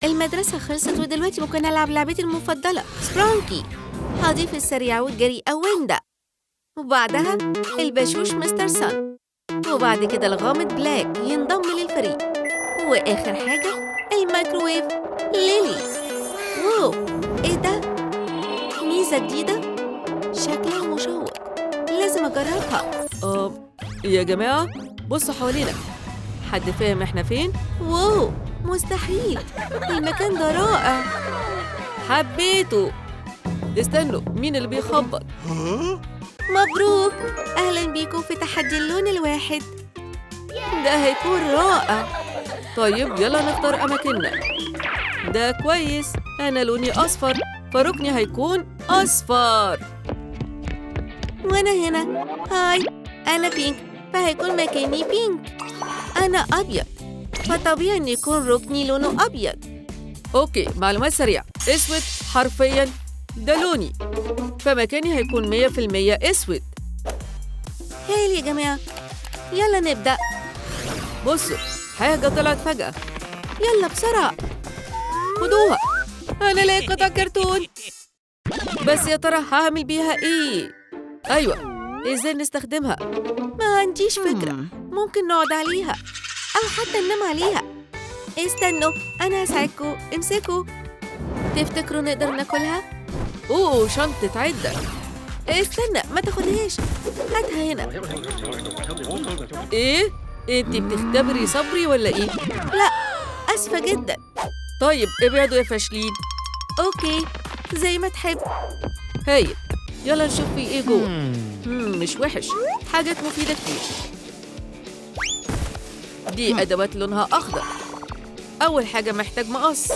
المدرسة خلصت ودلوقتي ممكن ألعب لعبتي المفضلة سبرانكي. هضيف السريعة والجريئة ويندا، وبعدها البشوش مستر سان، وبعد كده الغامض بلاك ينضم للفريق، وآخر حاجة الميكروويف ليلي. واو، إيه ده؟ ميزة جديدة شكلها مشوق، لازم أجربها. يا جماعة بصوا حوالينا، حد فاهم إحنا فين؟ واو، مستحيل، المكان ده رائع. حبيته. استنوا، مين اللي بيخبط؟ مبروك، أهلاً بيكم في تحدي اللون الواحد، ده هيكون رائع. طيب يلا نختار أماكننا. ده كويس، أنا لوني أصفر فركني هيكون أصفر. وأنا هنا. هاي، أنا بينك فهيكون مكاني بينك. أنا أبيض فطبيعي إن يكون ركني لونه أبيض. أوكي، معلومات سريعة. أسود حرفياً ده لوني، فمكاني هيكون 100% أسود. هايل يا جماعة، يلا نبدأ. بصوا، حاجة طلعت فجأة. يلا بسرعة خدوها، أنا لاقي قطع كرتون. بس يا ترى هعمل بيها إيه؟ أيوة، إزاي نستخدمها؟ ما عنديش فكرة، ممكن نقعد عليها أو حتى ننام عليها. استنوا، أنا هساعدكوا، امسكوا. تفتكروا نقدر ناكلها؟ أوه، شنطة عدة. استنى، ما تاخدهاش، هاتها هنا. إيه؟ أنتي بتختبري صبري ولا إيه؟ لا، أسفة جدا. طيب ابعدوا يا فاشلين. أوكي، زي ما تحب. هايل، يلا نشوف في إيه جوه. مش وحش، حاجات مفيدة كتير. دي أدوات لونها أخضر. أول حاجة محتاج مقص.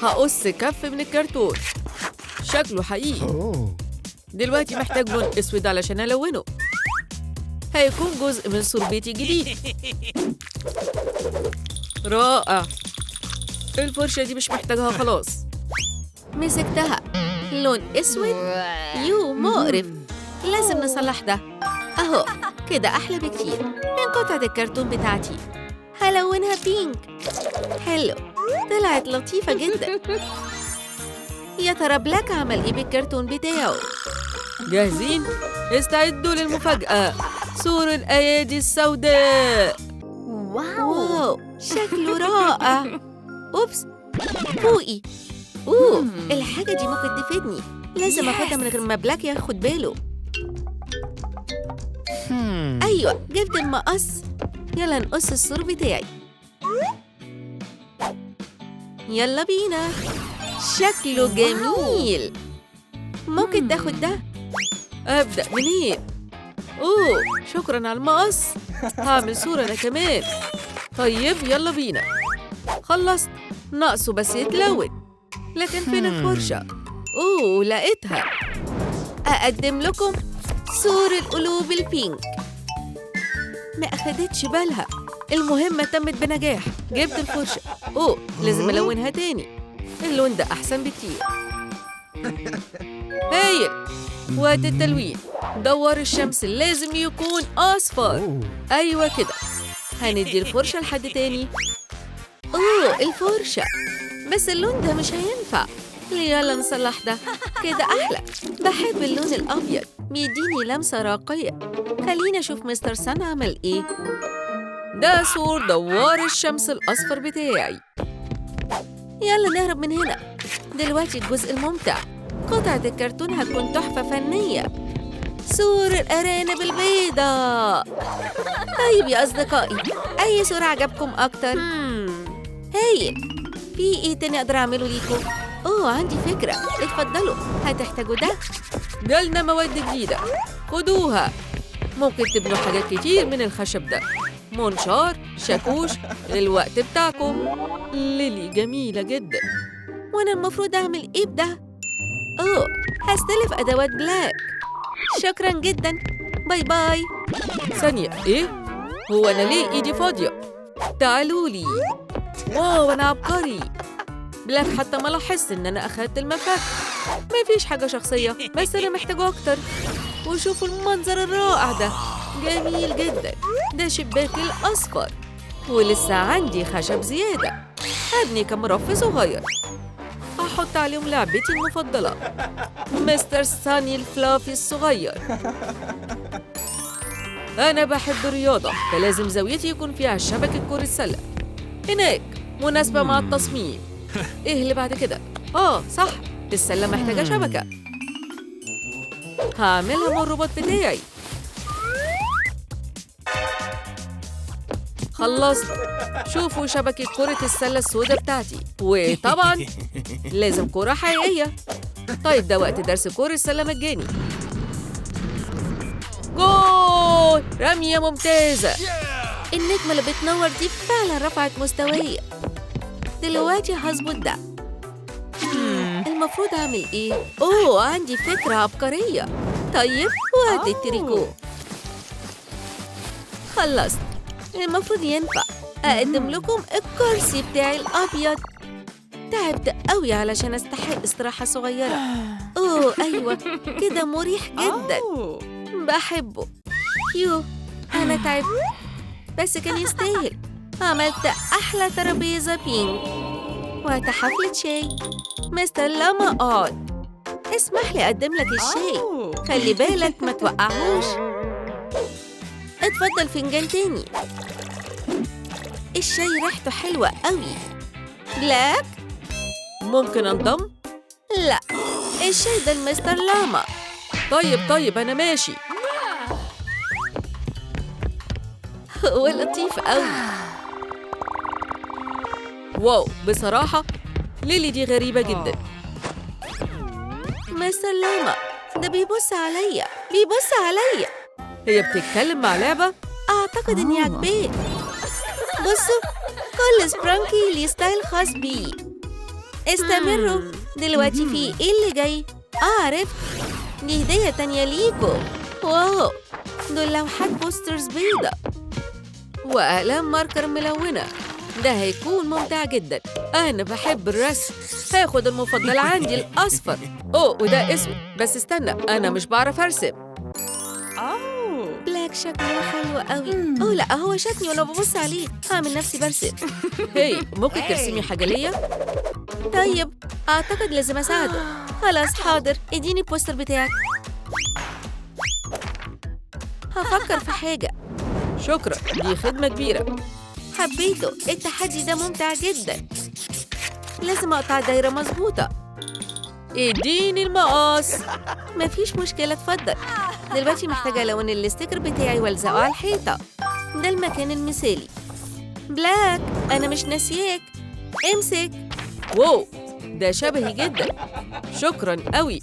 هقص كف من الكرتون، شكله حقيقي. دلوقتي محتاج لون أسود علشان ألونه، هيكون جزء من سوربيتي جديد. رائع، الفرشة دي مش محتاجها خلاص. مسكتها، لون أسود، مقرف، لازم نصلح ده. أهو كده أحلى بكتير من قطعة الكرتون بتاعتي. هلونها بينك. حلو، طلعت لطيفة جدا. يا ترى بلاك عمل إيه بالكرتون بتاعه؟ جاهزين؟ استعدوا للمفاجأة، سور الأيادي السوداء. واو، شكله رائع. أوبس، فوقي. الحاجة دي ممكن تفيدني، لازم أخدها من غير ما بلاك ياخد باله. أيوة، جبت المقص، يلا نقص السور بتاعي. يلا بينا، شكله جميل. ممكن تاخد ده؟ أبدأ منين؟ أوه، شكراً على المقص، هعمل صورة أنا كمان. طيب يلا بينا. خلصت، ناقصه بس يتلون. لكن فين الفرشة؟ أوه، لقيتها. أقدم لكم سور القلوب البينك. ما أخدتش بالها. المهمة تمت بنجاح، جبت الفرشة. أوه، لازم ألونها تاني، اللون ده أحسن بكتير. هايل، وقت التلوين. دوار الشمس لازم يكون أصفر. أيوة كده، هندي الفرشة لحد تاني. الفرشة، بس اللون ده مش هينفع. يلا نصلح ده، كده أحلى. بحب اللون الأبيض، بيديني لمسة راقية. خلينا أشوف مستر سان عمل إيه. ده سور دوار الشمس الأصفر بتاعي. يلا نهرب من هنا. دلوقتي الجزء الممتع، قطعة الكرتون هتكون تحفة فنية. سور الأرانب البيضاء. طيب يا أصدقائي، أي سور عجبكم أكتر؟ هايل، في إيه تاني أقدر أعمله ليكم؟ عندي فكرة، اتفضلوا، هتحتاجوا ده. جالنا مواد جديدة، خدوها. ممكن تبنوا حاجات كتير من الخشب ده. منشار، شاكوش، الوقت بتاعكم. ليلي جميلة جدا. وأنا المفروض أعمل إيه بده؟ هستلف أدوات بلاك. شكراً جداً، باي باي. ثانية، إيه؟ هو أنا ليه إيدي فاضية؟ تعالوا لي. واو، أنا عبقري. بلاك حتى ما لاحظت إن أنا أخدت المفك. مفيش حاجة شخصية، بس أنا محتاجه أكتر. وشوفوا المنظر الرائع ده، جميل جدا. ده شباك الأصفر، ولسه عندي خشب زيادة. هبني كم رف صغير هحط عليهم لعبتي المفضلة، مستر ساني الفلافي الصغير. أنا بحب الرياضة، فلازم زاويتي يكون فيها شبكة كرة السلة. هناك مناسبة مع التصميم. إيه اللي بعد كده؟ صح، السلة محتاجة شبكة. هعملها من الرباط بتاعي. خلصت. شوفوا شبكة كرة السلة السوداء بتاعتي، وطبعاً لازم كرة حقيقية. طيب ده وقت درس كرة السلة مجاني. جول! رمية ممتازة. النجمة اللي بتنور دي فعلا رفعت مستواي. دلوقتي هظبط ده. المفروض أعمل إيه؟ عندي فكرة عبقرية. طيب وادي التريكو. خلصت. المفروض ينفع أقدم لكم الكرسي بتاعي الأبيض. تعبت قوي علشان أستحق استراحة صغيرة. أيوة كده مريح جدا. بحبه. أنا تعبت بس كان يستاهل. عملت أحلى ترابيزة بينك. وقت حفلة شاي. مستر لاما اقعد. اسمح لي أقدم لك الشاي. خلي بالك ما توقعهوش. اتفضل فنجان تاني. الشاي ريحته حلوة قوي. بلاك؟ ممكن أنضم؟ لا، الشاي ده المستر لاما. طيب أنا ماشي. هو لطيف قوي. واو، بصراحة ليلي دي غريبة جدا. مستر لاما ده بيبص عليا. هي بتتكلم مع لعبة؟ أعتقد إني عجباه. بصوا، كل سبرانكي ليه ستايل خاص بيه. استمروا. دلوقتي في إيه اللي جاي؟ عرفت، دي هدية تانية ليكو. واو، دول لوحات بوسترز بيضة وأقلام ماركر ملونة. ده هيكون ممتع جدا. أنا بحب الرسم. هاخد المفضل عندي الأصفر. وده أسود، بس استنى، أنا مش بعرف أرسم. بلاك شكله حلو قوي. لا، هو شافني وأنا ببص عليه. هعمل نفسي برسم. ممكن ترسمي حاجة ليا؟ طيب، أعتقد لازم أساعده. خلاص حاضر، اديني البوستر بتاعك. هفكر في حاجة. شكرا، دي خدمة كبيرة. حبيته. التحدي ده ممتع جدا. لازم أقطع دايرة مظبوطة. اديني المقص. مفيش مشكلة، اتفضل. دلوقتي محتاجة ألون الاستيكر بتاعي والزقه على الحيطة. ده المكان المثالي. بلاك، أنا مش ناسياك. امسك. واو، ده شبهي جدا. شكرا قوي.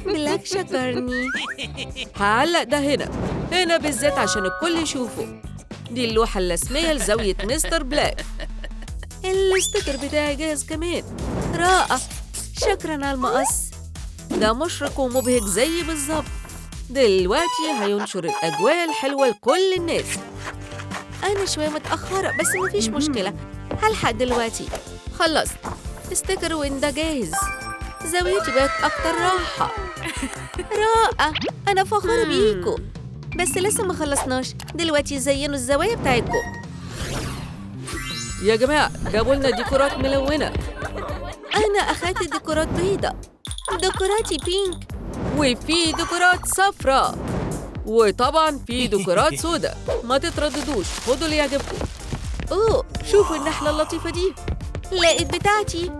بلاك شكرني. هعلق ده هنا بالذات عشان الكل يشوفه. دي اللوحة الرسمية لزاوية مستر بلاك. الاستيكر بتاعي جاهز كمان. رائع، شكراً على المقص. ده مشرق ومبهج زي بالظبط. دلوقتي هينشر الأجواء الحلوة لكل الناس. أنا شوية متأخرة بس مفيش مشكلة. هلحق دلوقتي. خلصت. استيكر وإنت جاهز. زاويتي بقت أكتر راحة. رائع، أنا فخورة بيكو. بس لسه ما خلصناش. دلوقتي زينوا الزوايا بتاعتكم. يا جماعة، جابوا لنا ديكورات ملونة. أنا أخدت ديكورات بيضة. ديكوراتي بينك. وفي ديكورات صفراء. وطبعاً في ديكورات سوداء. ما تترددوش، خدوا اللي يعجبكم. شوفوا النحلة اللطيفة دي. لقيت بتاعتي.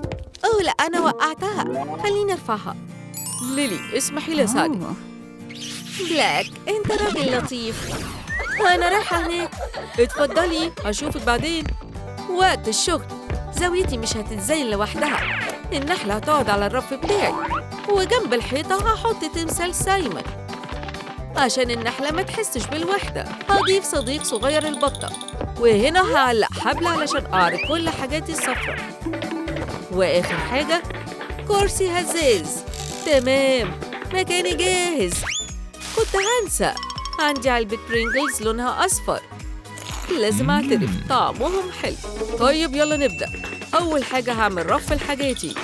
لا، أنا وقعتها. خليني أرفعها. ليلي، اسمحي لي أساعدك. بلاك، أنت راجل لطيف. وأنا رايحة هناك. اتفضلي، هشوفك بعدين. وقت الشغل. زاويتي مش هتتزين لوحدها. النحلة هتقعد على الرف بتاعي، وجنب الحيطة هحط تمثال سايمون عشان النحلة ما تحسش بالوحدة. هضيف صديق صغير البطة، وهنا هعلق حبل علشان أعرض كل حاجاتي الصفراء. وآخر حاجة كرسي هزاز. تمام، مكاني جاهز. كنت هنسى، عندي علبة برينجلز لونها أصفر. لازم أعترف، طعمهم حلو. طيب يلا نبدأ. أول حاجة هعمل رف لحاجاتي،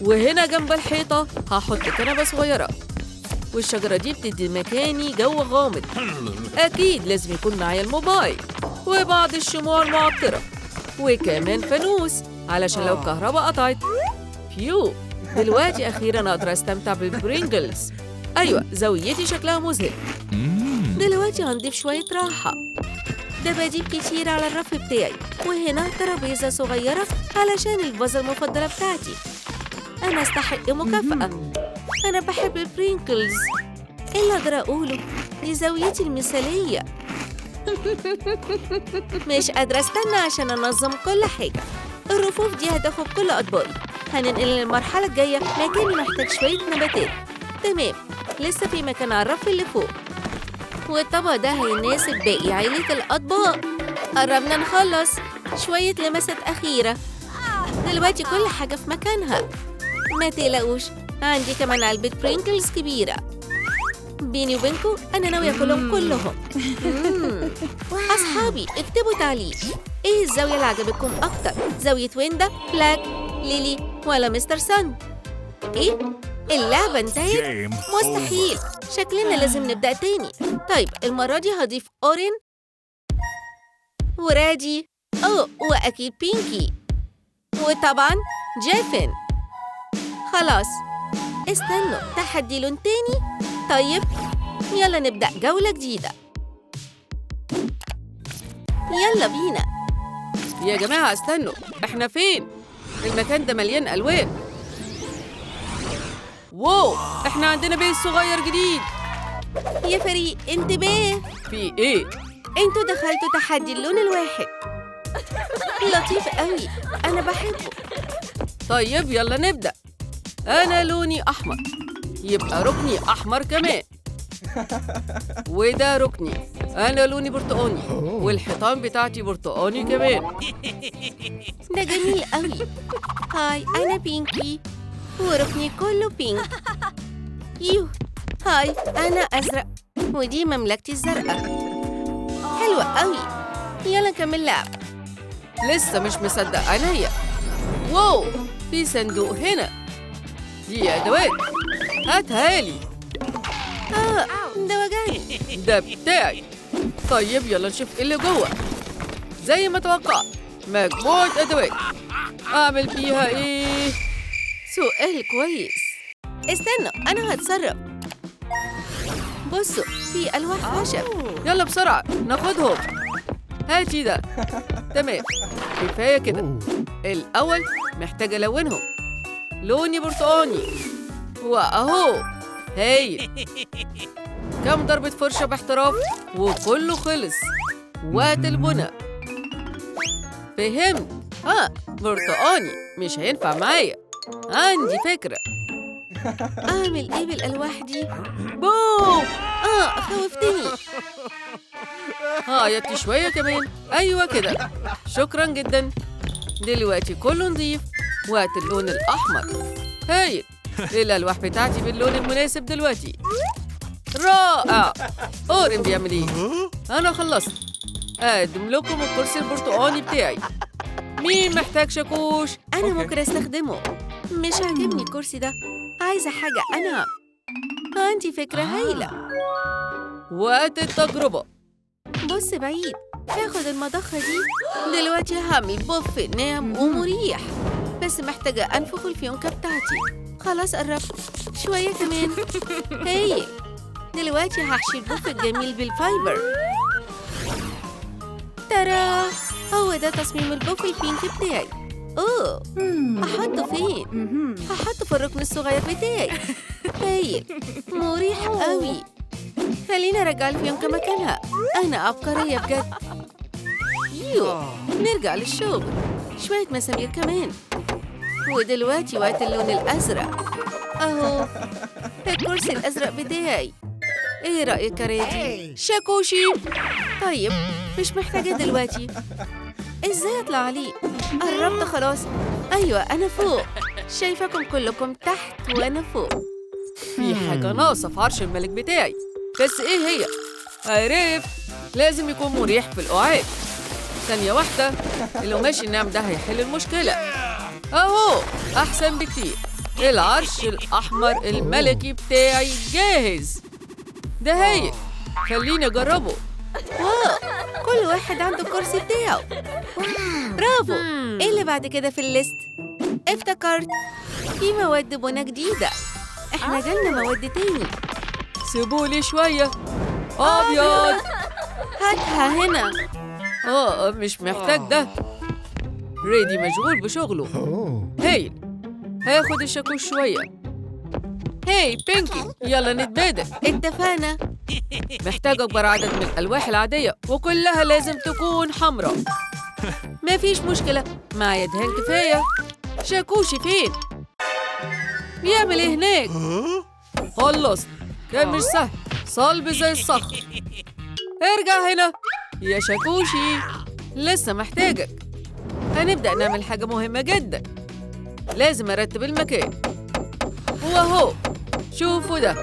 وهنا جنب الحيطة هحط كنبة صغيرة، والشجرة دي بتدي مكاني جو غامض. أكيد لازم يكون معايا الموبايل وبعض الشموع المعطرة وكمان فانوس. علشان لو الكهرباء قطعت. فيو، دلوقتي أخيراً أقدر أستمتع بالبرينجلز. أيوة، زاويتي شكلها مذهل. دلوقتي هنضيف شوية راحة. دباديب كتير على الرف بتاعي، وهنا ترابيزة صغيرة علشان الفازة المفضلة بتاعتي. أنا أستحق مكافأة. أنا بحب البرينكلز. إيه اللي أقدر أقوله؟ دي زاويتي المثالية. مش قادرة أستنى عشان أنظم كل حاجة. الرفوف دي هتاخد كل أطباقي. هننقل للمرحلة الجاية، مكاني محتاج شوية نباتات. تمام، لسه في مكان على الرف اللي فوق، والطبق ده هيناسب باقي عائلة الأطباق. قربنا نخلص. شوية لمسات أخيرة. دلوقتي كل حاجة في مكانها. ما تقلقوش، عندي كمان علبة برينكلز كبيرة. بيني وبينكم أنا ناوية أكلهم كلهم. أصحابي اكتبوا تعليق. إيه الزاوية اللي عجبتكم أكتر؟ زاوية ويندا، بلاك، ليلي، ولا مستر سان؟ إيه؟ اللعبة انتهت؟ مستحيل. شكلنا لازم نبدأ تاني. طيب المرة دي هضيف أورين ورادي، وأكيد بينكي، وطبعاً جيفن. خلاص، استنوا، تحدي لون تاني؟ طيب يلا نبدأ جولة جديدة. يلا بينا. يا جماعة استنوا، إحنا فين؟ المكان ده مليان ألوان. واو، إحنا عندنا بيت صغير جديد. يا فريق انتباه، في إيه؟ انتوا دخلتوا تحدي اللون الواحد. لطيف قوي، أنا بحبه. طيب يلا نبدأ. أنا لوني أحمر، يبقى ركني أحمر كمان. وده ركني، أنا لوني برتقاني، والحيطان بتاعتي برتقاني كمان. ده جميل قوي. هاي، أنا بينكي، وركني كله بينك. هاي، أنا أزرق، ودي مملكتي الزرقاء. حلوة قوي. يلا نكمل لعب. لسه مش مصدق عينيا. واو، في صندوق هنا. دي أدوات، هاتها لي. ده وجعني. ده بتاعي. طيب يلا نشوف إيه اللي جوه. زي ما توقعت، مجموعة أدوات. أعمل فيها إيه؟ سؤال كويس. استنوا، أنا هتصرف. بصوا، في ألواح خشب. يلا بسرعة ناخدهم. هاتي ده. تمام، كفاية كده. الأول محتاجة ألونهم. لوني برتقاني، وأهو. هايل. كم ضربة فرشة باحتراف وكله خلص. وقت البناء. فهمت. برتقاني مش هينفع معايا. عندي فكرة. أعمل إيه بالألواح دي؟ بوم! خوفتني. عيطتي شوية كمان. أيوة كده. شكراً جداً. دلوقتي كله نضيف. وقت اللون الأحمر. هايل. الألواح بتاعتي باللون المناسب دلوقتي. رائع. أورين بيعمل إيه؟ أنا خلصت. أقدم لكم الكرسي البرتقاني بتاعي. مين محتاج شاكوش؟ أنا ممكن أستخدمه. مش عاجبني الكرسي ده، عايزة حاجة أنا. عندي فكرة هايلة. وقت التجربة. بص بعيد، هاخد المضخة دي. دلوقتي هعمل بوف ناعم ومريح، بس محتاجة أنفخ الفيونكة بتاعتي. خلاص قربت. شوية كمان. هايل. دلوقتي هحشي البوف الجميل بالفايبر. ترى هو ده تصميم البوف البينك بتاعي. أحطه فين؟ هحطه في الركن الصغير بتاعي. هايل، مريح قوي. خلينا أرجع الفيونكة مكانها. أنا عبقرية بجد. نرجع للشغل. شوية مسامير كمان. ودلوقتي وقت اللون الأزرق. أهو الكرسي الأزرق بتاعي. إيه رأيك يا رادي؟ شاكوشي. طيب مش محتاجة دلوقتي. إزاي أطلع عليه؟ قربت خلاص. أيوة أنا فوق. شايفاكم كلكم تحت وأنا فوق. في حاجة ناقصة في عرش الملك بتاعي، بس إيه هي؟ عرفت. لازم يكون مريح في القعاد. ثانية واحدة، القماش الناعم ده هيحل المشكلة. أهو أحسن بكتير. العرش الأحمر الملكي بتاعي جاهز. ده هايل. خليني أجربه. واو، كل واحد عنده الكرسي بتاعه. برافو. ايه اللي بعد كده في الليست؟ افتكرت، في مواد بنا جديدة. احنا جالنا مواد تاني. سيبولي شوية. أبيض. هاتها هنا. مش محتاج ده. ريدي مشغول بشغله. هايل، هاخد الشاكوش شوية. هاي بينكي، يلا نتبادل. اتفقنا. محتاج أكبر عدد من الألواح العادية وكلها لازم تكون حمراء. مفيش مشكلة، معايا دهان كفاية. شاكوشي فين؟ بيعمل ايه هناك؟ خلصت. كان مش سهل، صلب زي الصخر. ارجع هنا يا شاكوشي، لسه محتاجك. هنبدأ نعمل حاجة مهمة جدا. لازم أرتب المكان. وأهو شوفوا ده،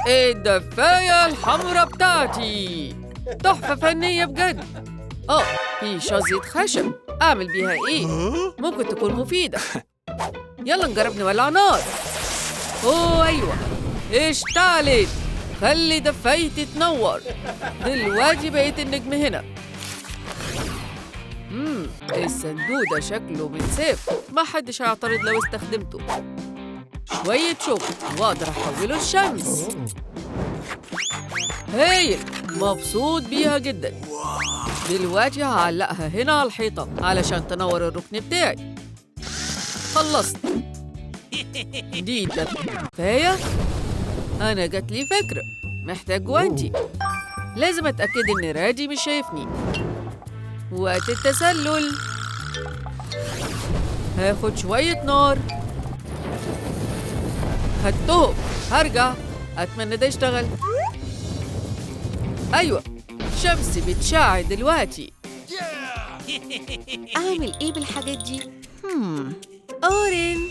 الدفاية الحمراء بتاعتي. تحفة فنية بجد. في شظية خشب، أعمل بيها إيه؟ ممكن تكون مفيدة. يلا نجرب نولع نار. أيوة، اشتعلت. خلي دفايتي تنور. دلوقتي بقيت النجم هنا. الصندوق ده شكله متساف، ما حدش هيعترض لو استخدمته. شوية شغل وأقدر أحوله الشمس. هايل، مبسوط بيها جدا. دلوقتي هعلقها هنا على الحيطة علشان تنور الركن بتاعي. خلصت. دي الدفاية. أنا جاتلي فكرة، محتاج جوانتي. لازم أتأكد إن رادي مش شايفني. وقت التسلل. هاخد شوية نار. خدتهم، هرجع. أتمنى ده يشتغل. أيوة، شمسي بتشع دلوقتي. أعمل إيه بالحاجات دي؟ أورين.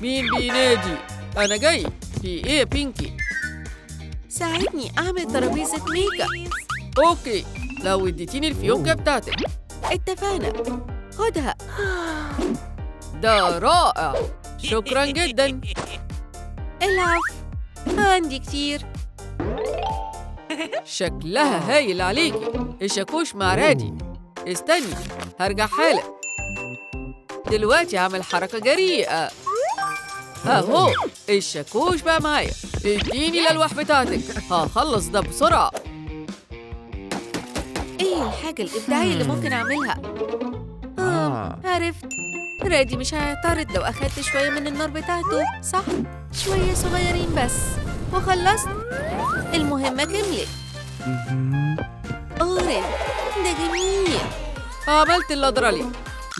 مين بينادي؟ أنا جاي. في إيه يا بينكي؟ ساعدني أعمل ترابيزة ميك اب. أوكي، لو اديتيني الفيونكة بتاعتك. اتفقنا. خدها. ده رائع، شكراً جداً. العفو، عندي كتير. شكلها هايل عليكي. الشاكوش مع رادي. استني، هرجع حالا. دلوقتي عمل حركة جريئة. أهو الشاكوش بقى معايا. اديني الألواح بتاعتك، هخلص ده بسرعة. ايه الحاجة الإبداعية اللي ممكن أعملها؟ عرفت. رادي مش هيعترض لو أخدت شوية من النار بتاعته، صح؟ شوية صغيرين بس وخلصت. المهمة كملت. أورين، ده جميل. عملت اللي أقدر عليه،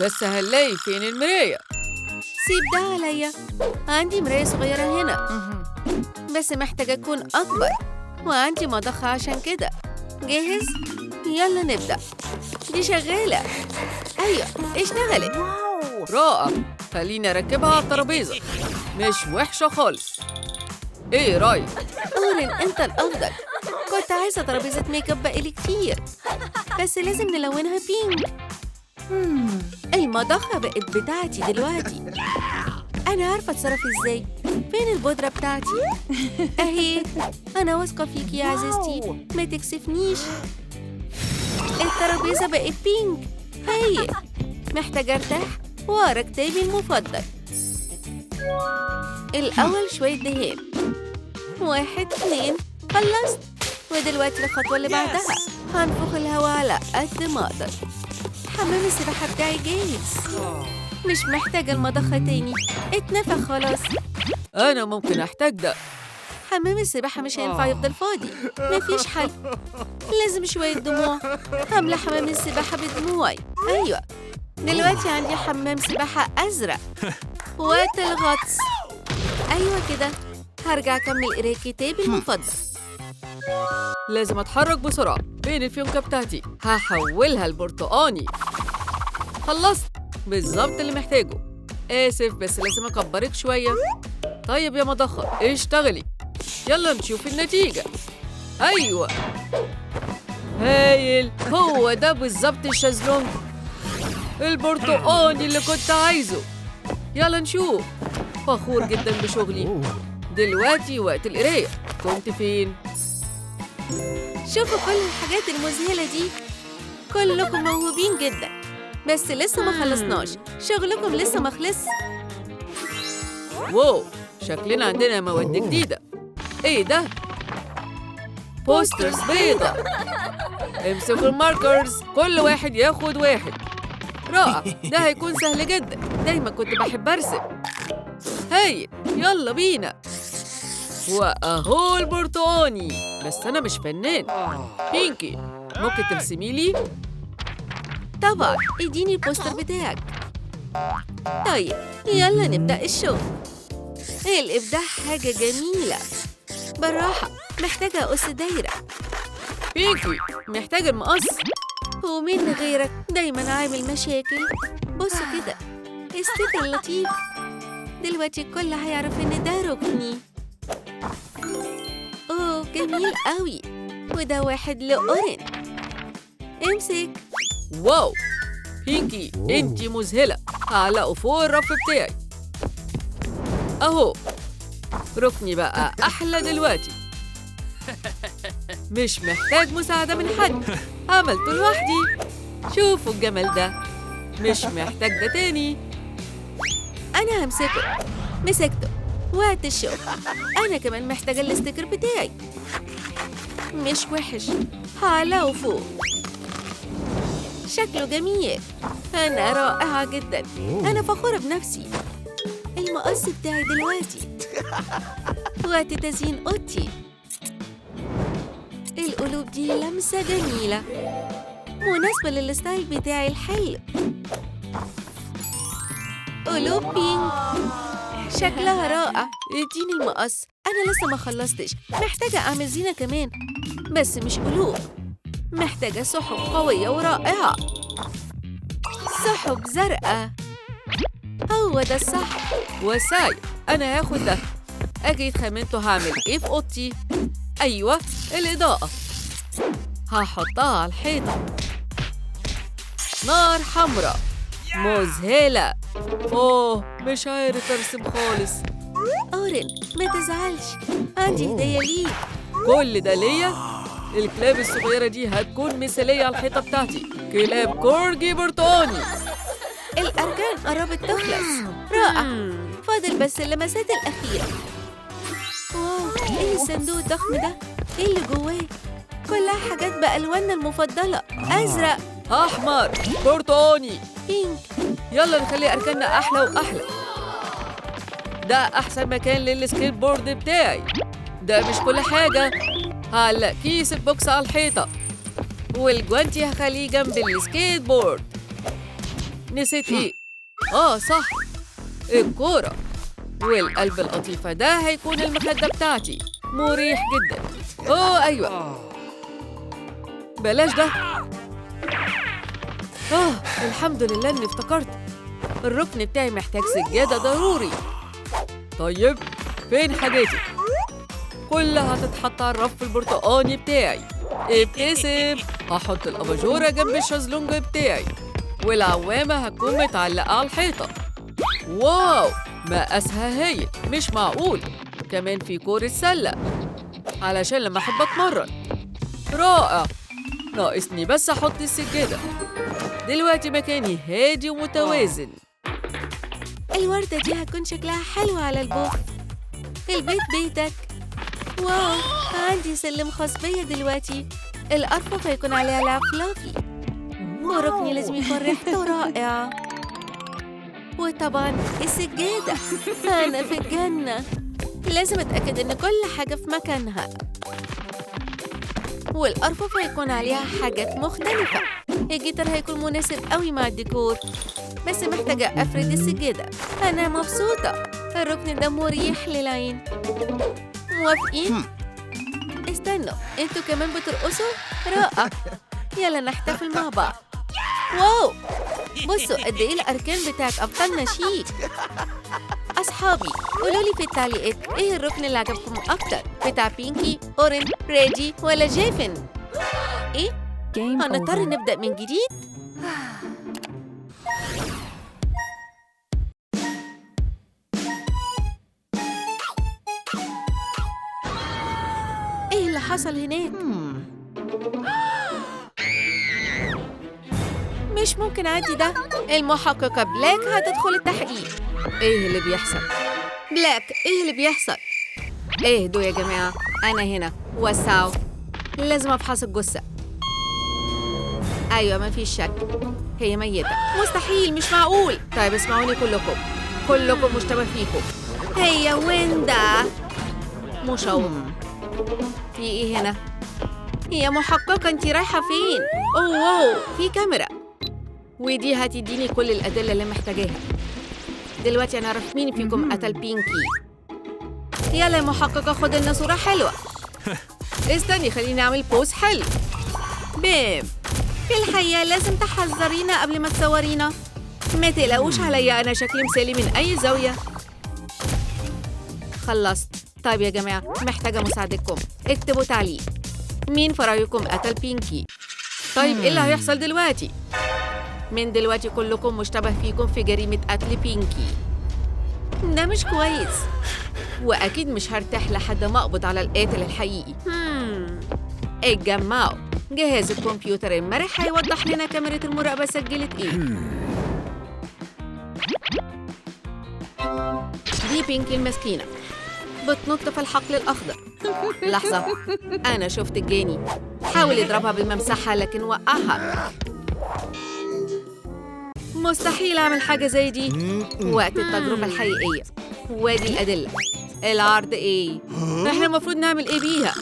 بس هنلاقي فين المراية؟ سيب ده عليا. عندي مراية صغيرة هنا، بس محتاجة أكون أكبر، وعندي مضخة عشان كده. جاهز؟ يلا نبدأ. دي شغالة. أيوة، اشتغلت. رائع، خليني أركبها على الترابيزة. مش وحشة خالص. إيه رأيك؟ أورين، أنت الأفضل. كنت عايزة ترابيزة ميك اب بقالي كتير، بس لازم نلونها بينك. المضخة بقت بتاعتي دلوقتي. أنا عارفة أتصرف إزاي. فين البودرة بتاعتي؟ أهي. أنا واثقة فيكي يا عزيزتي، ما تكسفنيش. الترابيزة بقت بينك. هاي، محتاجة أرتاح وأقرأ كتابي المفضل. الأول شوية دهان. 1 2. خلصت. ودلوقتي الخطوة اللي بعدها، هنفخ الهواء على قد ما أقدر. حمام السباحة بتاعي جاهز. مش محتاجة المضخة تاني، اتنفخ خلاص. أنا ممكن أحتاج ده. حمام السباحة مش هينفع يفضل فاضي، مفيش حل. لازم شوية دموع. هملى حمام السباحة بدموعي. أيوة، دلوقتي عندي حمام سباحة أزرق. وقت الغطس. أيوة كده. هرجع أكمل قراية كتابي المفضل. لازم أتحرك بسرعة. فين الفيونكة بتاعتي؟ هحولها لبرتقاني. خلصت، بالظبط اللي محتاجه. آسف، بس لازم أكبرك شوية. طيب يا مضخة، اشتغلي. يلا نشوف النتيجة. أيوة، هايل. هو ده بالظبط الشازلونج البرتقاني اللي كنت عايزه. يلا نشوف. فخور جدا بشغلي. دلوقتي وقت القراية. كنت فين؟ شوفوا كل الحاجات المذهلة دي، كلكم موهوبين جدا، بس لسه ما خلصناش، شغلكم لسه ما خلص. واو، شكلنا عندنا مواد جديدة. ايه ده؟ بوسترز بيضة. امسكوا الماركرز، كل واحد ياخد واحد. رائع، ده هيكون سهل جدا، دايما كنت بحب ارسم. هاي، يلا بينا. واهو البرتقاني، بس انا مش فنان. بينكي، ممكن ترسمي لي؟ طبعا، اديني البوستر بتاعك. طيب، يلا نبدأ الشغل. الإبداع حاجة جميلة. بالراحة، محتاجة أقص دايرة. بينكي، محتاج المقص. ومين غيرك دايما عامل مشاكل. بصوا كده، استيكر لطيف. دلوقتي الكل هيعرف إن ده ركني. أوه، جميل قوي. وده واحد لأورين. امسك. واو، بينكي، انتي مذهلة. هعلقه فوق الرف بتاعي. اهو، ركني بقى احلى دلوقتي. مش محتاج مساعدة من حد، عملته لوحدي. شوفوا الجمال ده، مش محتاج ده تاني. أنا همسكه. مسكته. وقت الشغل. أنا كمان محتاجة الاستيكر بتاعي. مش وحش، هعلقه فوق. شكله جميل. أنا رائعة جدا. أنا فخورة بنفسي. المقص بتاعي دلوقتي. وقت تزيين أوضتي. القلوب دي لمسة جميلة، مناسبة للستايل بتاعي الحلو. قلوب بينك، شكلها رائع. اديني المقص، أنا لسه ما خلصتش. محتاجة أعمل زينة كمان، بس مش قلوب. محتاجة سحب قوية ورائعة. سحب زرقاء، هو ده الصح. وساي، انا هاخد ده. اكيد خمنته هعمل ايه في اوضتي. ايوه، الاضاءة. هحطها على الحيطة. نار حمراء مذهلة. اوه، مش عارف ارسم خالص. أورين، ما تزعلش، عندي هدية ليك. كل ده ليا؟ الكلاب الصغيرة دي هتكون مثالية على الحيطة بتاعتي. كلاب كورجي برتقاني. الأركان قربت تخلص. رائع، فاضل بس اللمسات الأخيرة. واو، إيه الصندوق الضخم ده؟ إيه اللي جواه؟ كلها حاجات بألواننا المفضلة. أزرق، أحمر، برتقاني، بينك. يلا نخلي أركاننا أحلى وأحلى. ده أحسن مكان للسكيت بورد بتاعي. ده مش كل حاجة، هعلق كيس البوكس على الحيطة، والجوانتي هخليه جنب السكيت بورد. نسيت إيه؟ صح، الكورة. والقلب القطيفة ده هيكون المخدة بتاعتي، مريح جدا. أيوة، بلاش ده. الحمد لله إني افتكرت. الركن بتاعي محتاج سجادة ضروري. طيب، فين حاجاتي؟ كلها هتتحط على الرف البرتقاني بتاعي. ابتسم. هحط الأباجورة جنب الشازلونج بتاعي، والعوامة هتكون متعلقة على الحيطة. واو، مقاسها هايل، مش معقول. كمان في كورة سلة علشان لما أحب أتمرن. رائع، ناقصني بس أحط السجادة. دلوقتي مكاني هادي ومتوازن. الوردة دي هتكون شكلها حلو على البوف. البيت بيتك. واو، عندي سلم خاص بيا دلوقتي. الأرفف هيكون عليها لعب فلافي، وركني لازم يكون ريحته رائعة. وطبعا السجادة. أنا في الجنة. لازم أتأكد إن كل حاجة في مكانها. والأرفف هيكون عليها حاجات مختلفة. الجيتار هيكون مناسب قوي مع الديكور، بس محتاجة أفرد السجادة. أنا مبسوطة. الركن ده مريح للعين. موافقين؟ استنوا، انتوا كمان بترقصوا؟ رائع، يلا نحتفل مع بعض. واو، بصوا قد ايه الأركان بتاعت أبطالنا شيك. أصحابي، قولوا لي في التعليقات ايه الركن اللي عجبكم أكتر، بتاع بينكي، أورين، ريجي، ولا جيفن؟ ايه؟ هنضطر نبدأ من جديد؟ اللي حصل هناك؟ مش ممكن أعدي ده. المحققة بلاك هتدخل التحقيق. إيه اللي بيحصل؟ بلاك، إيه اللي بيحصل؟ اهدوا يا جماعة، أنا هنا. وسعوا، لازم أفحص الجثة. أيوة مفيش شك، هي ميتة. مستحيل، مش معقول. طيب اسمعوني كلكم مشتبه فيكم. هي ويندا. مشوق. في إيه هنا؟ هي محققة، أنتِ رايحة فين؟ أوه واو، في كاميرا، ودي هتديني كل الأدلة اللي محتاجاها. دلوقتي أنا أعرف مين فيكم قتل بينكي. يلا يا محققة، خد لنا صورة حلوة. استني، خليني أعمل بوز حلو. بيم، في الحقيقة لازم تحذرينا قبل ما تصورينا. ما تقلقوش عليا، أنا شكلي مثالي من أي زاوية. خلصت. طيب يا جماعة، محتاجة مساعدتكم. اكتبوا تعليق، مين في رأيكم قتل بينكي؟ طيب إيه اللي هيحصل دلوقتي؟ من دلوقتي كلكم مشتبه فيكم في جريمة قتل بينكي. ده مش كويس. وأكيد مش هرتاح لحد ما أقبض على القاتل الحقيقي. اتجمعوا، جهاز الكمبيوتر المرح هيوضح لنا كاميرا المراقبة سجلت إيه. دي بينكي المسكينة بتنط في الحقل الأخضر. لحظة، أنا شفت الجاني حاول يضربها بالممسحة لكن وقعها. مستحيل أعمل حاجة زي دي وقت التجربة الحقيقية. وادي الأدلة. العرض إيه؟ إحنا المفروض نعمل إيه بيها؟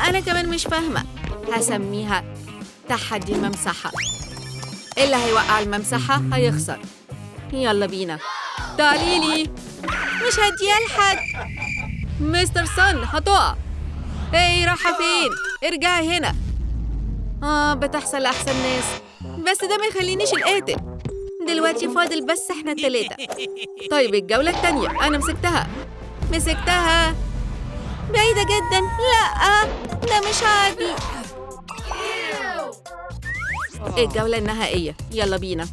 أنا كمان مش فاهمة. هسميها تحدي الممسحة. اللي هيوقع الممسحة هيخسر. يلا بينا. تعاليلي. مش هديها لحد. مستر سان هتقع. ايه رايحة فين؟ ارجعي هنا. بتحصل لأحسن ناس، بس ده ما يخلينيش القاتل. دلوقتي فاضل بس احنا التلاتة. طيب الجولة التانية، أنا مسكتها. بعيدة جدا. لا، ده مش عادي. الجولة النهائية، يلا بينا.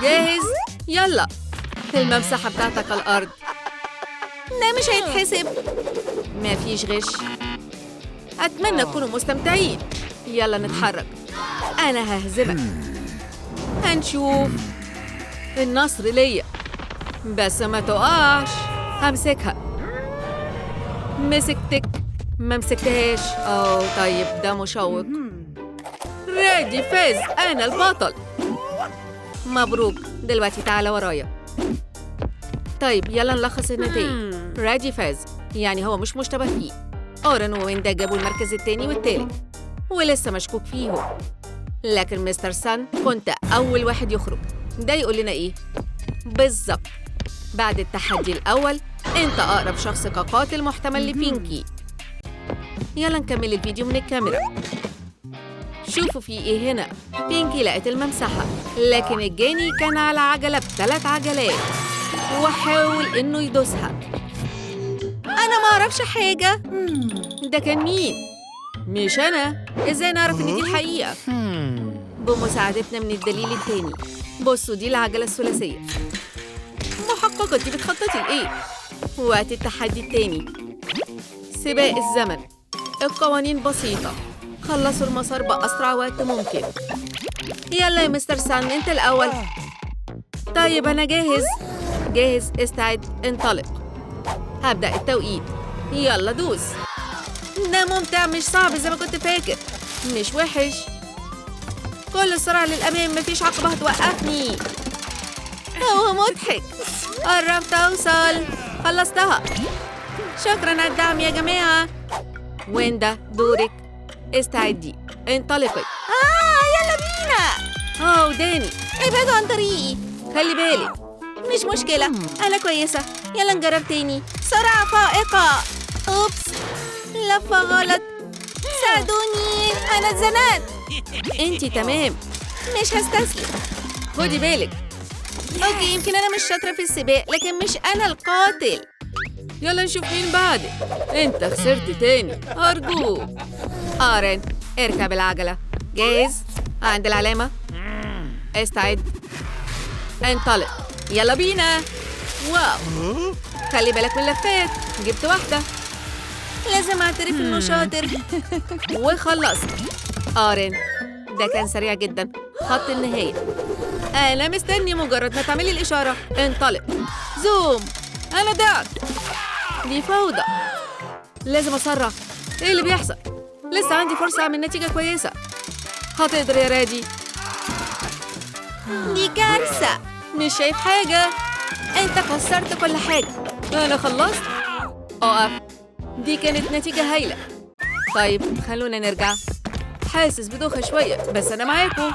جاهز؟ يلا. الممسحة بتاعتك على الأرض. ده مش هيتحسب. مفيش غش. أتمنى تكونوا مستمتعين. يلا نتحرك، أنا ههزمك. هنشوف. النصر ليا، بس ما تقعش. همسكها. مسكتك، ما مسكتهاش. طيب ده مشوق. رادي فاز، أنا البطل. مبروك، دلوقتي تعالى ورايا. طيب يلا نلخص النتائج. رادي فاز، يعني هو مش مشتبه فيه. أورن وويندا جابوا المركز التاني والتالت ولسه مشكوك فيهم. لكن مستر سان كنت أول واحد يخرج. ده يقول لنا إيه؟ بالظبط، بعد التحدي الأول أنت أقرب شخص كقاتل محتمل لبينكي. يلا نكمل الفيديو من الكاميرا. شوفوا في إيه هنا. بينكي لقت الممسحة، لكن الجاني كان على عجلة ب3 عجلات وحاول إنه يدوسها. أنا ما أعرفش حاجة. ده كان مين؟ مش أنا. إزاي نعرف إن دي الحقيقة؟ بمساعدتنا من الدليل التاني. بصوا، دي العجلة الثلاثية. محققة، دي بتخططي لإيه؟ وقت التحدي التاني، سباق الزمن. القوانين بسيطة، خلصوا المسار بأسرع وقت ممكن. يلا يا مستر سان، أنت الأول. طيب أنا جاهز. استعد، انطلق. هبدأ التوقيت. يلا دوس. ده ممتع، مش صعب زي ما كنت فاكر. مش وحش. كل السرعة للأمام، مفيش عقبة هتوقفني. هو مضحك. قربت أوصل. خلصتها. شكراً على الدعم يا جماعة. ويندا، دورك. استعدي، انطلقي. يلا بينا. وداني، ابعدوا عن طريقي. خلي بالك. مش مشكلة، أنا كويسة. يلا نجرب تاني. سرعة فائقة. أوبس، لفة غلط. ساعدوني، أنا اتزنقت. انتي تمام. مش هستسلم. خدي بالك. أوكي، يمكن أنا مش شاطرة في السباق، لكن مش أنا القاتل. يلا نشوف مين بعدك. انت خسرت تاني، أرجوك. آرن، اركب العجلة. جاهز؟ عند العلامة. استعد، انطلق. يلا بينا. واو، خلي بالك من اللفات. جبت واحدة. لازم أعترف إنه شاطر. وخلصت. أورين، ده كان سريع جدا. خط النهاية. أنا مستني مجرد ما تعملي الإشارة. انطلق. زوم. أنا ضعت. دي فوضى. لازم أسرع. إيه اللي بيحصل؟ لسه عندي فرصة أعمل نتيجة كويسة. هتقدر يا رادي. دي كارثة. مش شايف حاجة. أنت خسرت كل حاجة. أنا خلصت. أقف. دي كانت نتيجة هايلة. طيب خلونا نرجع. حاسس بدوخة شوية بس أنا معاكم.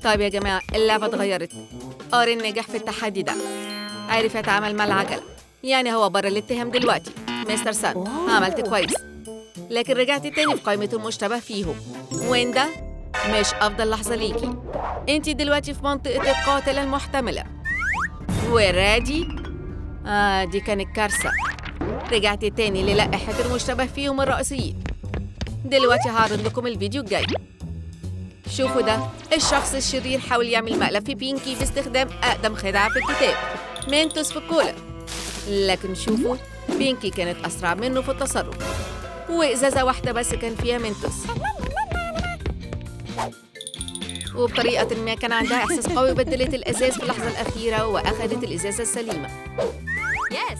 طيب يا جماعة، اللعبة اتغيرت. أورين نجح في التحدي ده. عرف يتعامل مع العجلة. يعني هو بره الاتهام دلوقتي. مستر سان، عملت كويس. لكن رجعت تاني في قائمة المشتبه فيهم. ويندا، مش أفضل لحظة ليكي. انتي دلوقتي في منطقة القاتلة المحتملة. ورادي، دي كانت كارثة. رجعت تاني للائحة المشتبه فيهم الرئيسيين. دلوقتي هعرض لكم الفيديو الجاي. شوفوا ده، الشخص الشرير حاول يعمل مقلب في بينكي باستخدام أقدم خدعة في الكتاب، مينتوس في الكولا. لكن شوفوا، بينكي كانت أسرع منه في التصرف، وإزازة واحدة بس كان فيها مينتوس. وبطريقة ما كان عندها إحساس قوي، بدلت الإزاز في اللحظة الأخيرة وأخذت الإزازة السليمة. يس.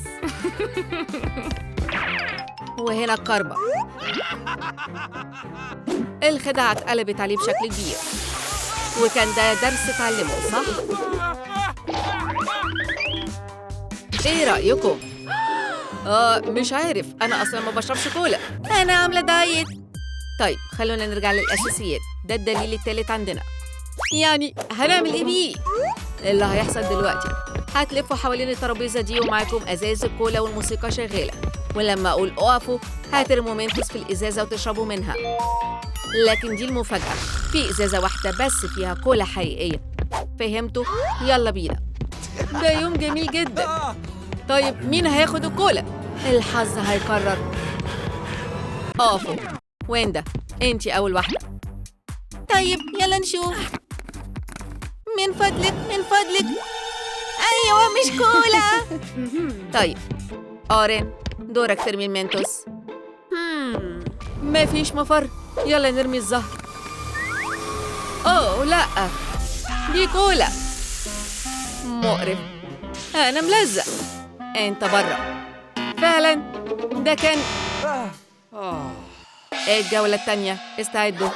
وهنا الكربة. الخداع اتقلبت عليه بشكل كبير، وكان ده درس اتعلمه، صح؟ ايه رأيكم؟ مش عارف، أنا أصلا ما بشربش كولا. أنا عاملة دايت. طيب خلونا نرجع للأساسيات. ده الدليل الثالث عندنا. يعني هنعمل ايه بيه؟ اللي هيحصل دلوقتي، هتلفوا حوالين الترابيزة دي ومعاكم أزاز الكولا والموسيقى شغالة، ولما أقول أقفوا هترموا مينتوس في الإزازة وتشربوا منها. لكن دي المفاجأة، في إزازة واحدة بس فيها كولا حقيقية. فهمتوا؟ يلا بينا. ده يوم جميل جدا. طيب مين هياخد الكولا؟ الحظ هيقرر. اقفوا. ويندا، انتي أول واحدة. طيب يلا نشوف. من فضلك من فضلك. أيوة مش كولا. طيب أورين، دورك ترمي المينتوس. مفيش مفر. يلا نرمي الزهر. أوه لأ، دي كولا. مقرف. أنا ملزق. أنت برا. فعلا ده كان. الجولة التانية، استعدوا.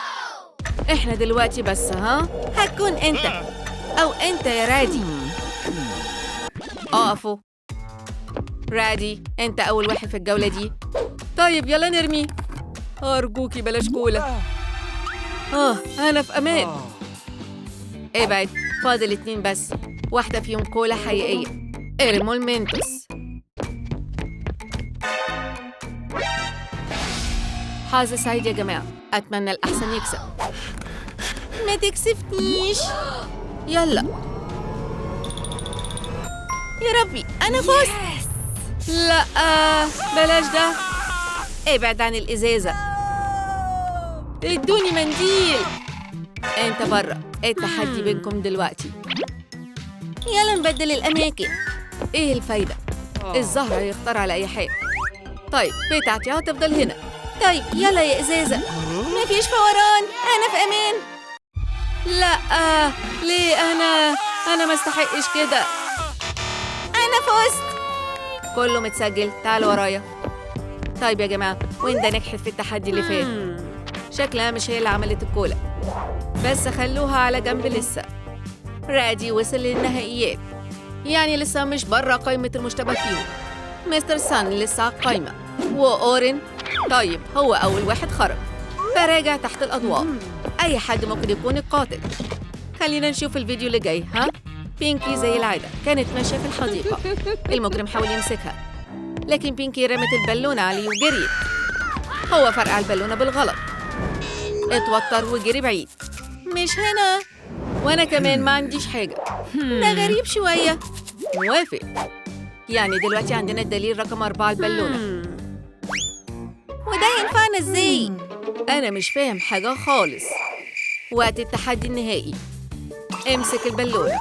إحنا دلوقتي بس، ها؟ هتكون أنت أو أنت يا رادي. اقفوا. رادي، أنت أول واحد في الجولة دي. طيب يلا نرمي. أرجوكي بلاش كولا. أنا في أمان. ابعد، فاضل 2 بس، واحدة فيهم كولا حقيقية. ارموا المينتوس. حظ سعيد يا جماعة، أتمنى الأحسن يكسب. ما تكسفنيش. يلا. يا ربي أنا فزت. لا، بلاش ده. ابعد عن الإزازة. ادوني منديل. انت برا، التحدي بينكم دلوقتي. يلا نبدل الأماكن. ايه الفايدة؟ الزهرة هيختار على أي حاجة. طيب بتاعتي هتفضل هنا. طيب يلا يا إزازة. مفيش فوران، أنا في أمان. لا، ليه أنا ما استحقش كده. أنا فزت. كله متسجل، تعالوا ورايا. طيب يا جماعة، ويندا نجحت في التحدي اللي فات. شكلها مش هي اللي عملت الكولا، بس خلوها على جنب لسه. رادي وصل للنهائيات، يعني لسه مش برا قائمة المشتبه فيهم. مستر سان لسه على القائمة، وأورين طيب هو أول واحد خرج، فراجع تحت الأضواء. أي حد ممكن يكون القاتل. خلينا نشوف الفيديو اللي جاي. بينكي زي العادة كانت ماشية في الحديقة. المجرم حاول يمسكها، لكن بينكي رمت البالونة عليه وجريت. هو فرقع البالونة بالغلط، اتوتر وجري بعيد. مش هنا. وأنا كمان ما عنديش حاجة. ده غريب شوية. موافق. يعني دلوقتي عندنا الدليل رقم 4، البالونة. وده ينفعنا ازاي؟ أنا مش فاهم حاجة خالص. وقت التحدي النهائي، امسك البالونة،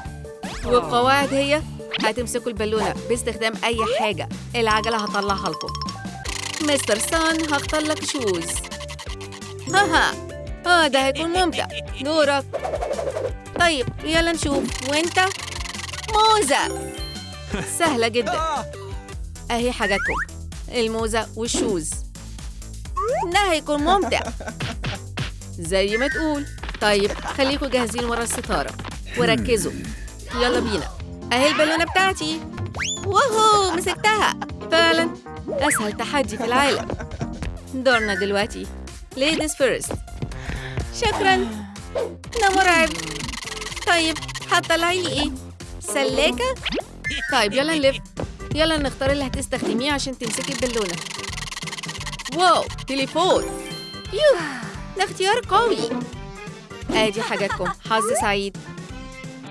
والقواعد هي هتمسكوا البالونة باستخدام أي حاجة العجلة هطلعها لكم. مستر سان هختار لك شوز. ده هيكون ممتع. دورك. طيب يلا نشوف. وانت؟ موزة. سهلة جدا. اهي حاجاتكم، الموزة والشوز. ده هيكون ممتع زي ما تقول. طيب خليكم جاهزين ورا الستارة وركزوا. يلا بينا. اهي البالونة بتاعتي. ووهو، مسكتها. فعلا اسهل تحدي في العالم. دورنا دلوقتي. ليديز فيرست. شكرا. ده مرعب. طيب هتطلعي لي ايه؟ سلاكة؟ طيب يلا نلف. يلا نختار اللي هتستخدميه عشان تمسكي البالونة. واو، تليفون. ده اختيار قوي. ادي حاجاتكم، حظ سعيد.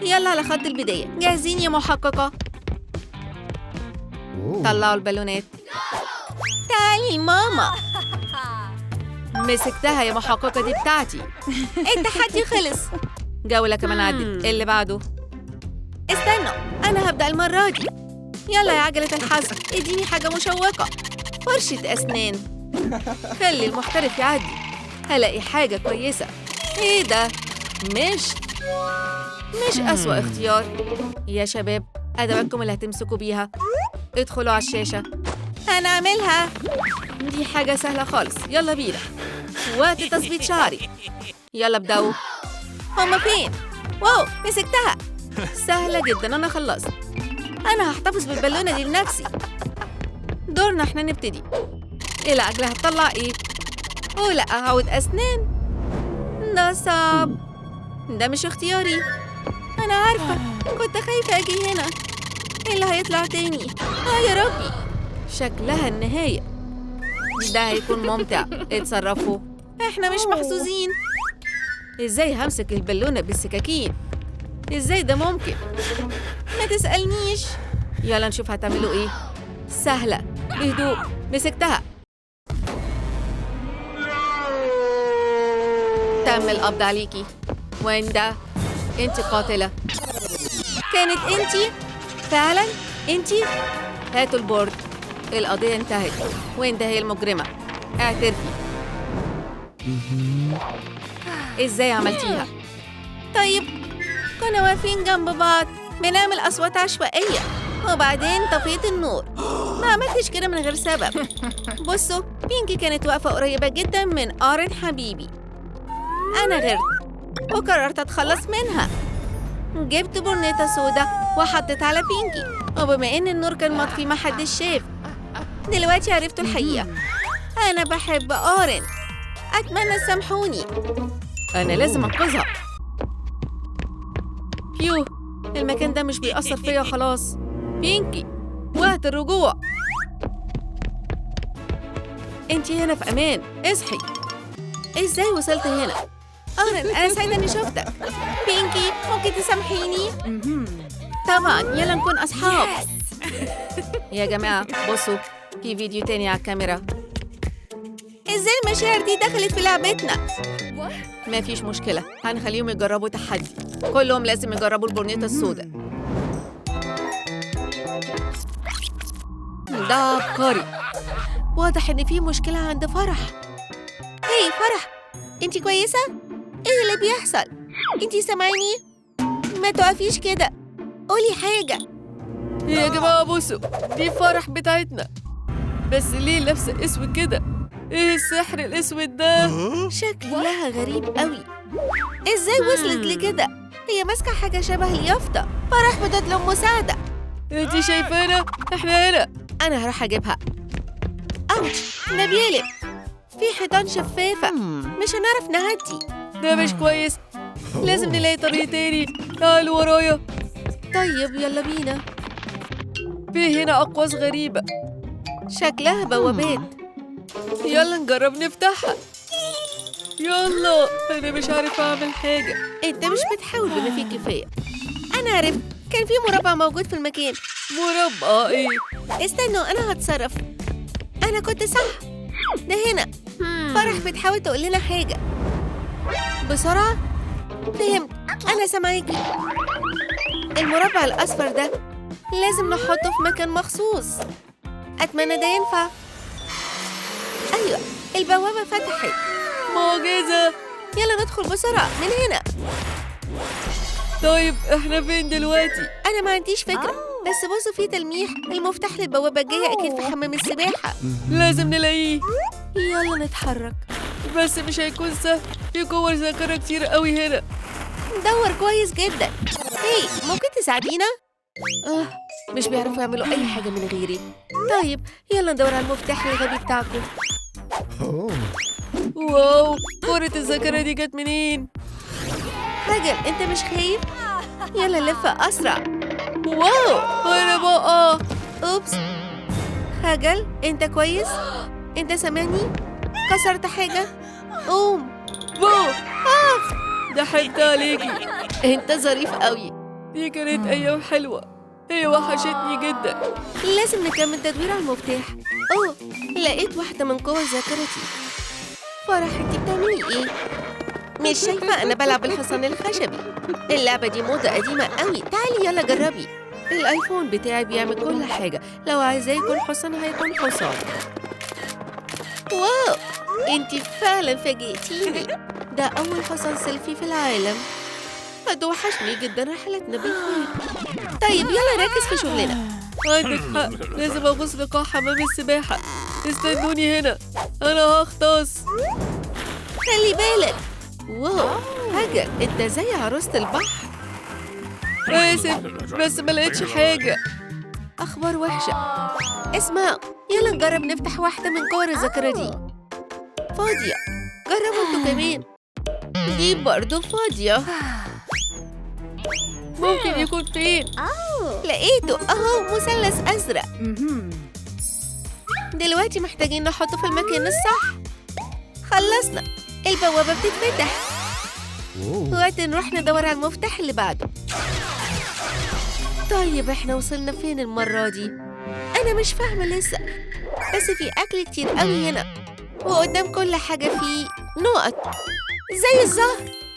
يلا على خط البداية. جاهزين يا محققة؟ طلعوا البالونات. تعالي ماما. مسكتها يا محققة، دي بتاعتي. التحدي خلص. جولة كمان عدت. اللي بعده. استنوا، أنا هبدأ المرة دي. يلا يا عجلة الحظ، اديني حاجة مشوقة. فرشة أسنان. خلي المحترف يعدي. هلاقي حاجة كويسة. ايه ده؟ مش أسوأ اختيار. يا شباب، أدواتكم اللي هتمسكوا بيها. ادخلوا على الشاشة. هنعملها. دي حاجة سهلة خالص. يلا بينا. وقت تظبيط شعري. يلا ابدأوا. هما فين؟ واو، مسكتها. سهلة جدا، أنا خلصت. أنا هحتفظ بالبالونة دي لنفسي. دورنا احنا نبتدي. العجلة هتطلع ايه؟ لا، عود أسنان. ده صعب. ده مش اختياري. أنا عارفة، كنت خايفة أجي هنا. إيه اللي هيطلع تاني؟ يا ربي. شكلها النهاية. ده هيكون ممتع. اتصرفوا. احنا مش محظوظين. ازاي همسك البالونة بالسكاكين؟ ازاي ده ممكن؟ ما تسألنيش. يلا نشوف هتعملوا ايه. سهلة. بهدوء. مسكتها. تم القبض عليكي. وين ده؟ انت قاتلة. كانت انتي؟ فعلا انتي؟ هاتوا البورد. القضية انتهت. وين ده؟ هي المجرمة. اعترفي. ازاي عملتيها؟ طيب كنا واقفين جنب بعض بنعمل أصوات عشوائية، وبعدين طفيت النور. ما عملتش كده من غير سبب. بصوا، بينكي كانت واقفة قريبة جدا من أورين حبيبي. أنا غيرت وقررت أتخلص منها. جبت برنيطة سودا وحطيت على بينكي، وبما إن النور كان مطفي محدش شاف. دلوقتي عرفت الحقيقة. أنا بحب أورين. أتمنى تسامحوني. أنا لازم أنقذها. فيو، المكان ده مش بيأثر فيا خلاص. بينكي، وقت الرجوع. انتي هنا في أمان. اصحي. إزاي وصلت هنا؟ أورين، أنا سعيدة إني شفتك. بينكي، ممكن تسامحيني؟ طبعا، يلا نكون أصحاب. يا جماعة بصوا، في فيديو تاني على الكاميرا. إزاي المشاعر دي دخلت في لعبتنا؟ ما فيش مشكلة، هنخليهم يجربوا تحدي. كلهم لازم يجربوا البورنيطة السوداء. ده عبقري. واضح إن في مشكلة عند فرح. هاي فرح، انتي كويسة؟ ايه اللي بيحصل؟ انتي سامعيني؟ ما توقفيش كده، قولي حاجة. يا جماعة بصوا، دي فرح بتاعتنا. بس ليه لابسة اسود كده؟ ايه السحر الاسود ده؟ شكلها غريب قوي. ازاي وصلت لكده؟ هي ماسكة حاجة شبه اليافطة. فرح بتطلب مساعدة. انتي شايفانا؟ احنا هنا. انا هروح اجيبها. اوتش، ده بيقلب. في حيطان شفافة، مش هنعرف نعدي. ده مش كويس. لازم نلاقي طريق تاني. تعالوا ورايا. طيب يلا بينا. في هنا أقواس غريبة. شكلها بوابات. يلا نجرب نفتحها. يلا. أنا مش عارفة أعمل حاجة. أنت مش بتحاول بما فيه كفاية. أنا عرفت، كان في مربع موجود في المكان. مربع إيه؟ استنوا، أنا هتصرف. أنا كنت صح. ده هنا. فرح بتحاول تقول لنا حاجة. بسرعة. فهمت، أنا سامعاكي. المربع الأصفر ده لازم نحطه في مكان مخصوص. أتمنى ده ينفع. أيوة، البوابة فتحت. معجزة. يلا ندخل بسرعة من هنا. طيب احنا فين دلوقتي؟ أنا ما عنديش فكرة، بس بصوا في تلميح. المفتاح للبوابة الجاية أكيد في حمام السباحة. لازم نلاقيه. يلا نتحرك. بس مش هيكون سهل، في كور ذاكرة كتير قوي هنا. دور كويس جدا. هي ممكن تساعدينا؟ مش بيعرفوا يعملوا أي حاجة من غيري. طيب يلا ندور على المفتاح الغبي بتاعكم. واو، كرة الذاكرة دي جت منين؟ خجل، أنت مش خايف؟ يلا لف أسرع. واو، أنا بقى. أوبس. خجل، أنت كويس؟ أنت سامعني؟ كسرت حاجة؟ قوم. بو، ضحكت عليكي. أنت ظريف قوي. دي كانت أيام حلوة، هي وحشتني جدا. لازم نكمل تدوير على المفتاح. أوه، لقيت واحدة من قوى ذاكرتي. فرح، أنت بتعملي إيه؟ مش شايفة أنا بلعب بالحصان الخشبي. اللعبة دي موضة قديمة قوي. تعالي يلا جربي. الآيفون بتاعي بيعمل كل حاجة. لو عايزاه يكون حصان هيكون حصان. واو، أنت فعلا فاجئتيني. ده أول حصان سيلفي في العالم. هتوحشني جدا رحلتنا بالخير. طيب يلا ركز في شغلنا. عندك حق، لازم أغوص في قاع حمام السباحة. استنوني هنا، أنا هغطس. خلي بالك. واو، هاجر، أنت زي عروسة البحر. آسف، بس ما لقيتش حاجة. أخبار وحشة. اسمع، يلا نجرب نفتح واحدة من كور الذاكرة دي. فاضية. جربوا انتوا كمان. دي برضو فاضية. ممكن يكون فين؟ لقيته أهو، مثلث أزرق. دلوقتي محتاجين نحطه في المكان الصح. خلصنا. البوابة بتتفتح. وقت نروح ندور على المفتاح اللي بعده. طيب احنا وصلنا فين المرة دي؟ أنا مش فاهمة لسه، بس في أكل كتير قوي هنا، وقدام كل حاجة في نقط زي الزهر.